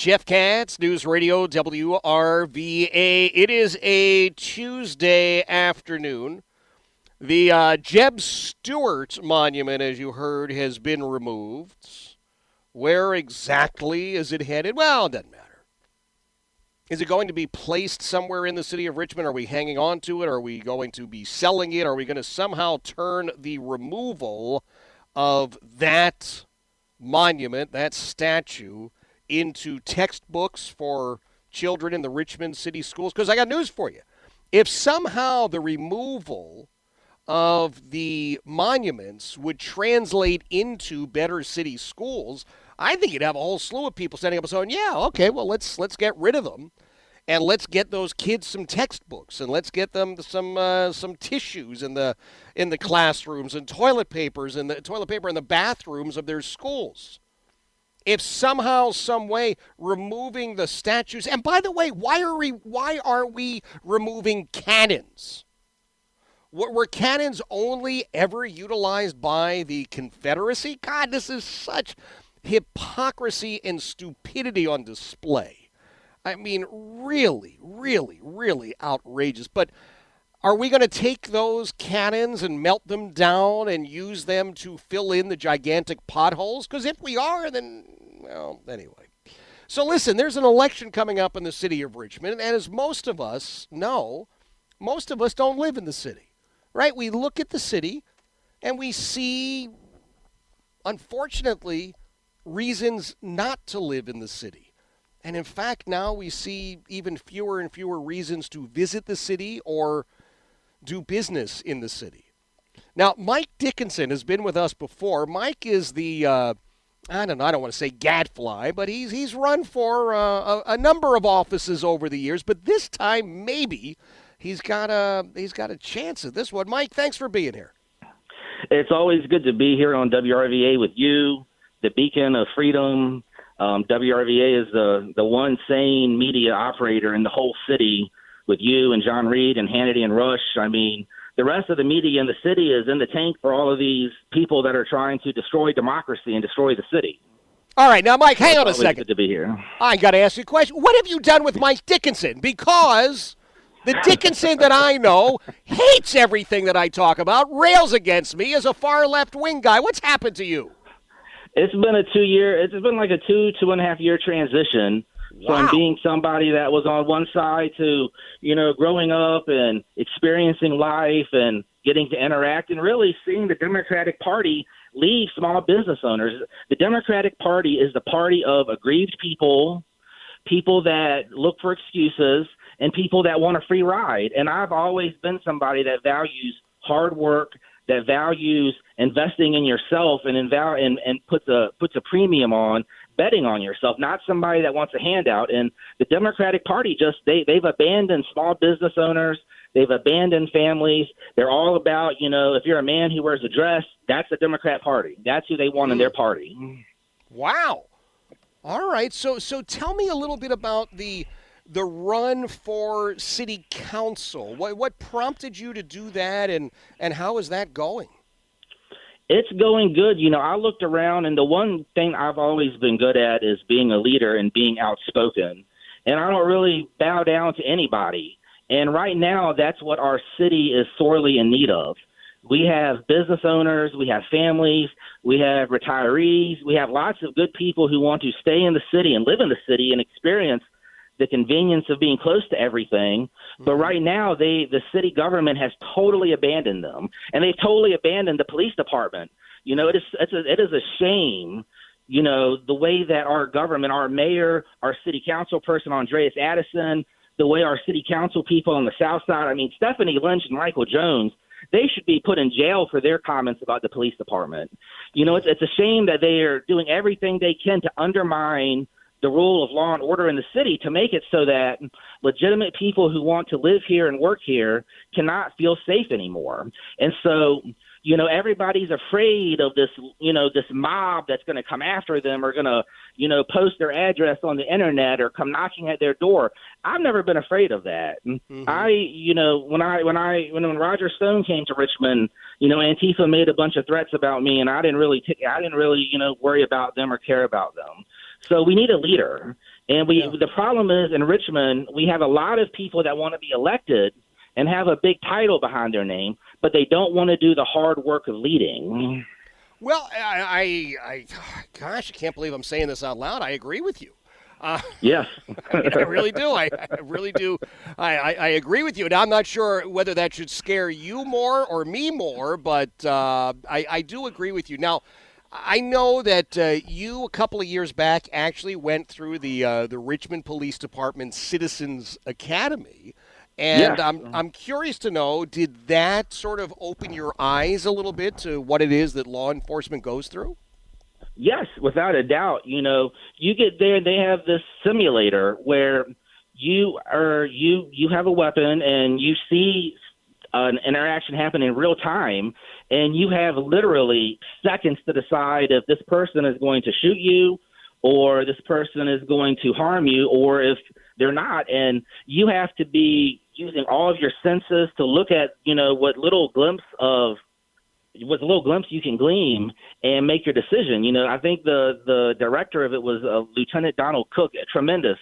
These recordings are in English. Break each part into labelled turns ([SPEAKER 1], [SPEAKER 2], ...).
[SPEAKER 1] Jeff Katz, News Radio WRVA. It is a Tuesday afternoon. The Jeb Stuart Monument, as you heard, has been removed. Where exactly is it headed? Well, it doesn't matter. Is it going to be placed somewhere in the city of Richmond? Are we hanging on to it? Are we going to be selling it? Are we going to somehow turn the removal of that monument, that statue, into textbooks for children in the Richmond City schools? Because I got news for you. If somehow the removal of the monuments would translate into better city schools, I think you'd have a whole slew of people standing up and saying, yeah, okay, well, let's get rid of them. And let's get those kids some textbooks, and let's get them some tissues in the classrooms, and toilet paper in the bathrooms of their schools. If somehow, some way, removing the statues, and by the way, why are we removing cannons? Were cannons only ever utilized by the Confederacy? God, this is such hypocrisy and stupidity on display. I mean, really, really, really outrageous. But are we going to take those cannons and melt them down and use them to fill in the gigantic potholes? Because if we are, then, well, anyway. So listen, there's an election coming up in the city of Richmond, and as most of us know, most of us don't live in the city, right? We look at the city and we see, unfortunately, reasons not to live in the city. And in fact, now we see even fewer and fewer reasons to visit the city or do business in the city. Now, Mike Dickinson has been with us before. Mike is the, I don't want to say gadfly, but he's run for a number of offices over the years. But this time, maybe he's got a chance at this one. Mike, thanks for being here.
[SPEAKER 2] It's always good to be here on WRVA with you, the beacon of freedom. WRVA is the one sane media operator in the whole city with you and John Reed and Hannity and Rush. I mean, the rest of the media in the city is in the tank for all of these people that are trying to destroy democracy and destroy the city.
[SPEAKER 1] All right, now, Mike, hang on a second.
[SPEAKER 2] Good to be here.
[SPEAKER 1] I got to ask you a question. What have you done with Mike Dickinson? Because the Dickinson that I know hates everything that I talk about, rails against me as a far left-wing guy. What's happened to you?
[SPEAKER 2] It's been like a 2.5 year transition from being somebody that was on one side to, growing up and experiencing life and getting to interact and really seeing the Democratic Party leave small business owners. The Democratic Party is the party of aggrieved people, people that look for excuses, and people that want a free ride. And I've always been somebody that values hard work, that values investing in yourself and puts a premium on betting on yourself, not somebody that wants a handout. And the Democratic Party they've abandoned small business owners. They've abandoned families. They're all about, if you're a man who wears a dress, that's the Democrat Party. That's who they want in their party.
[SPEAKER 1] Wow. All right. So tell me a little bit about the run for city council. What prompted you to do that, and how is that going?
[SPEAKER 2] It's going good. I looked around, and the one thing I've always been good at is being a leader and being outspoken. And I don't really bow down to anybody. And right now, that's what our city is sorely in need of. We have business owners, we have families, we have retirees, we have lots of good people who want to stay in the city and live in the city and experience the convenience of being close to everything. But right now, the city government has totally abandoned them, and they've totally abandoned the police department. It is a shame, the way that our government, our mayor, our city council person, Andreas Addison, the way our city council people on the south side, I mean, Stephanie Lynch and Michael Jones, they should be put in jail for their comments about the police department. It's a shame that they are doing everything they can to undermine the rule of law and order in the city to make it so that legitimate people who want to live here and work here cannot feel safe anymore. And so, everybody's afraid of this, this mob that's going to come after them or going to, post their address on the internet or come knocking at their door. I've never been afraid of that. Mm-hmm. When Roger Stone came to Richmond, Antifa made a bunch of threats about me, and I didn't really worry about them or care about them. So we need a leader. And the problem is in Richmond, we have a lot of people that want to be elected and have a big title behind their name, but they don't want to do the hard work of leading.
[SPEAKER 1] Well, gosh, I can't believe I'm saying this out loud. I agree with you.
[SPEAKER 2] Yes.
[SPEAKER 1] I really do. I really do. I agree with you. And I'm not sure whether that should scare you more or me more, but I do agree with you. Now, I know that you, a couple of years back, actually went through the Richmond Police Department Citizens Academy. And
[SPEAKER 2] Yeah.
[SPEAKER 1] I'm curious to know, did that sort of open your eyes a little bit to what it is that law enforcement goes through?
[SPEAKER 2] Yes, without a doubt. You get there, they have this simulator where you have a weapon and you see an interaction happen in real time, and you have literally seconds to decide if this person is going to shoot you or this person is going to harm you, or if they're not. And you have to be using all of your senses to look at, what little glimpse you can glean and make your decision. I think the director of it was Lieutenant Donald Cook. A tremendous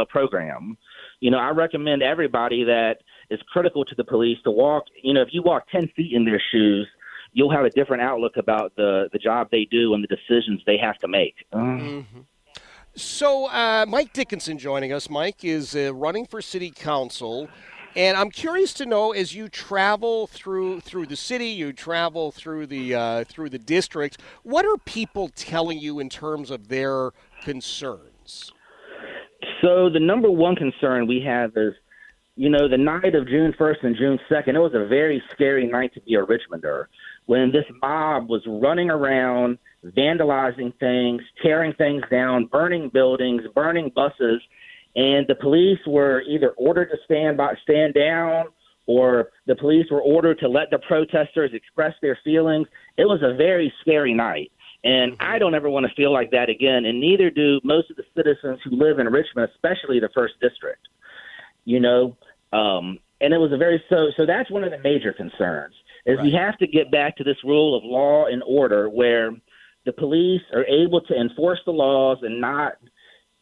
[SPEAKER 2] program. I recommend everybody that is critical to the police to walk. If you walk 10 feet in their shoes, you'll have a different outlook about the job they do and the decisions they have to make.
[SPEAKER 1] Mm-hmm. So Mike Dickinson joining us. Mike is running for city council. And I'm curious to know, as you travel through the city, you travel through the district, what are people telling you in terms of their concerns?
[SPEAKER 2] So the number one concern we have is, the night of June 1st and June 2nd, it was a very scary night to be a Richmonder when this mob was running around, vandalizing things, tearing things down, burning buildings, burning buses. And the police were either ordered to stand down, or the police were ordered to let the protesters express their feelings. It was a very scary night. And I don't ever want to feel like that again, and neither do most of the citizens who live in Richmond, especially the 1st District. And it was so that's one of the major concerns, is we have to get back to this rule of law and order where the police are able to enforce the laws and not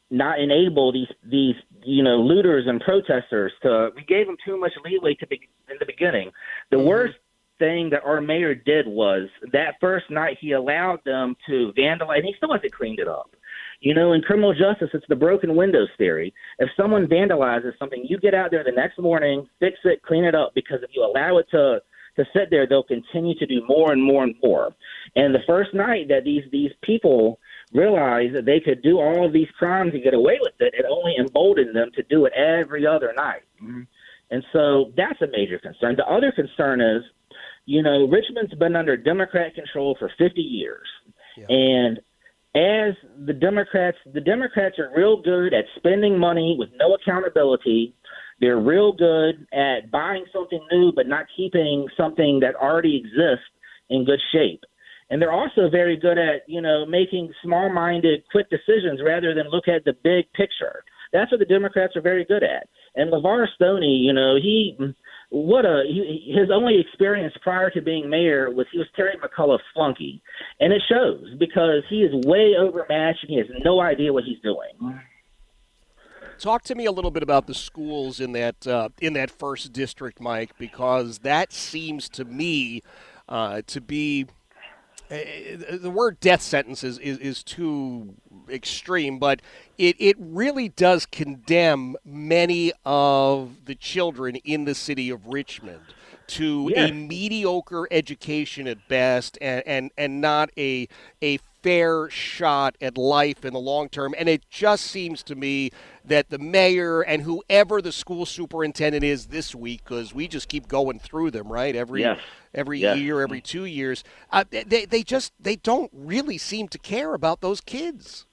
[SPEAKER 2] enable these looters and protesters we gave them too much leeway in the beginning. The worst thing that our mayor did was that first night he allowed them to vandalize, and he still hasn't cleaned it up. In criminal justice, it's the broken windows theory. If someone vandalizes something, you get out there the next morning, fix it, clean it up, because if you allow it to sit there, they'll continue to do more and more and more. And the first night that these people realized that they could do all of these crimes and get away with it, it only emboldened them to do it every other night. And so that's a major concern. The other concern is, Richmond's been under Democrat control for 50 years. Yeah. And as the Democrats are real good at spending money with no accountability. They're real good at buying something new but not keeping something that already exists in good shape. And they're also very good at, making small-minded, quick decisions rather than look at the big picture. That's what the Democrats are very good at. And LeVar Stoney, his only experience prior to being mayor was he was Terry McCullough's flunky. And it shows because he is way overmatched and he has no idea what he's doing.
[SPEAKER 1] Talk to me a little bit about the schools in that 1st District, Mike, because that seems to me to be the word death sentence is too extreme, but it really does condemn many of the children in the city of Richmond to a mediocre education at best and not a fair shot at life in the long term. And it just seems to me that the mayor and whoever the school superintendent is this week, because we just keep going through them, right? Every year, every 2 years, they don't really seem to care about those kids.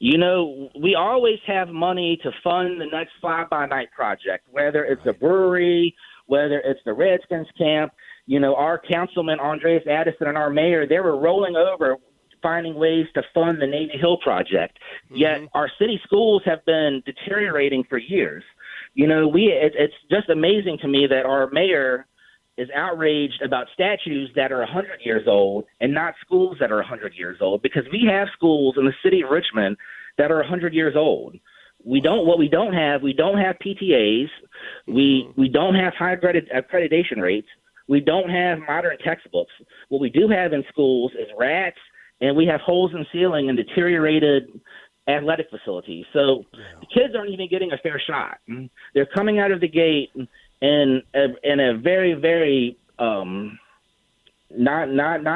[SPEAKER 2] We always have money to fund the next fly-by-night project, whether it's a brewery, whether it's the Redskins camp. Our councilman, Andreas Addison, and our mayor, they were rolling over finding ways to fund the Navy Hill project. Yet our city schools have been deteriorating for years. It's just amazing to me that our mayor is outraged about statues that are 100 years old and not schools that are 100 years old, because we have schools in the city of Richmond that are 100 years old. We don't have PTAs. We don't have high accreditation rates. We don't have modern textbooks. What we do have in schools is rats, and we have holes in the ceiling and deteriorated athletic facilities. So the kids aren't even getting a fair shot. They're coming out of the gate in a very, very not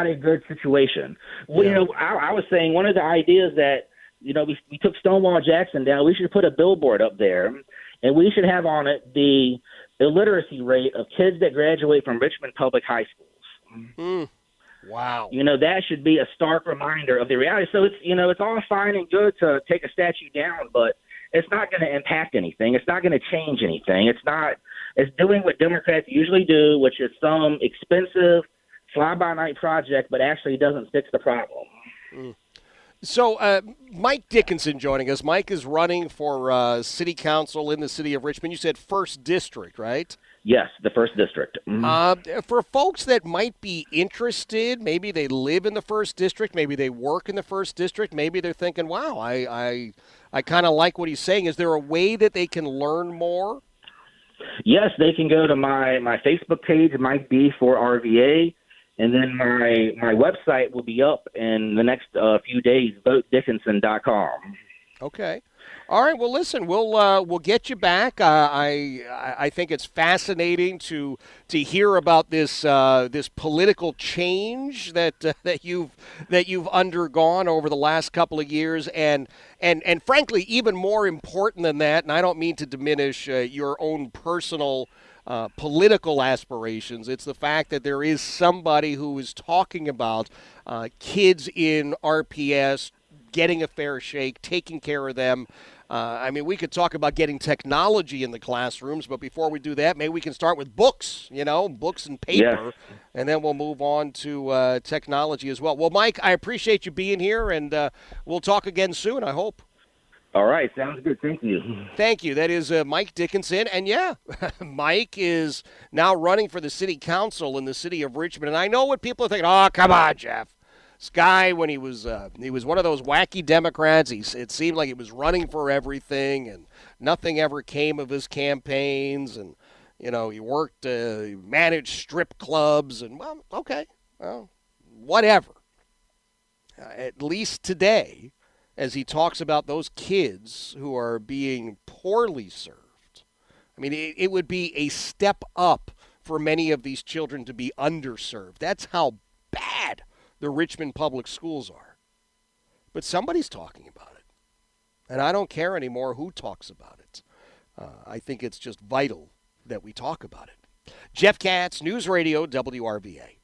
[SPEAKER 2] a good situation. Well, I was saying one of the ideas that we took Stonewall Jackson down. We should put a billboard up there, and we should have on it the illiteracy rate of kids that graduate from Richmond public high schools.
[SPEAKER 1] Wow.
[SPEAKER 2] That should be a stark reminder of the reality. So it's all fine and good to take a statue down, but it's not going to impact anything. It's not going to change anything. It's doing what Democrats usually do, which is some expensive fly-by-night project, but actually doesn't fix the problem.
[SPEAKER 1] So, Mike Dickinson joining us. Mike is running for city council in the city of Richmond. You said 1st District, right?
[SPEAKER 2] Yes, the 1st District.
[SPEAKER 1] For folks that might be interested, maybe they live in the 1st District, maybe they work in the 1st District, maybe they're thinking, wow, I kind of like what he's saying. Is there a way that they can learn more?
[SPEAKER 2] Yes, they can go to my Facebook page, Mike B for RVA. And then my website will be up in the next few days, votedickinson.com.
[SPEAKER 1] Okay. All right. Well, listen, we'll get you back. I think it's fascinating to hear about this this political change that you've undergone over the last couple of years, and frankly, even more important than that. And I don't mean to diminish your own personal political aspirations. It's the fact that there is somebody who is talking about kids in RPS getting a fair shake, taking care of them. We could talk about getting technology in the classrooms, but before we do that, maybe we can start with books, books and paper, and then we'll move on to technology as well. Well, Mike, I appreciate you being here, and we'll talk again soon, I hope.
[SPEAKER 2] All right. Sounds good. Thank you.
[SPEAKER 1] Thank you. That is Mike Dickinson. And, Mike is now running for the city council in the city of Richmond. And I know what people are thinking. Oh, come on, Jeff. This guy, when he was one of those wacky Democrats, it seemed like he was running for everything, and nothing ever came of his campaigns. And, he worked, managed strip clubs. And, well, okay. Well, whatever. At least today, as he talks about those kids who are being poorly served. It would be a step up for many of these children to be underserved. That's how bad the Richmond public schools are. But somebody's talking about it. And I don't care anymore who talks about it. I think it's just vital that we talk about it. Jeff Katz, News Radio, WRVA.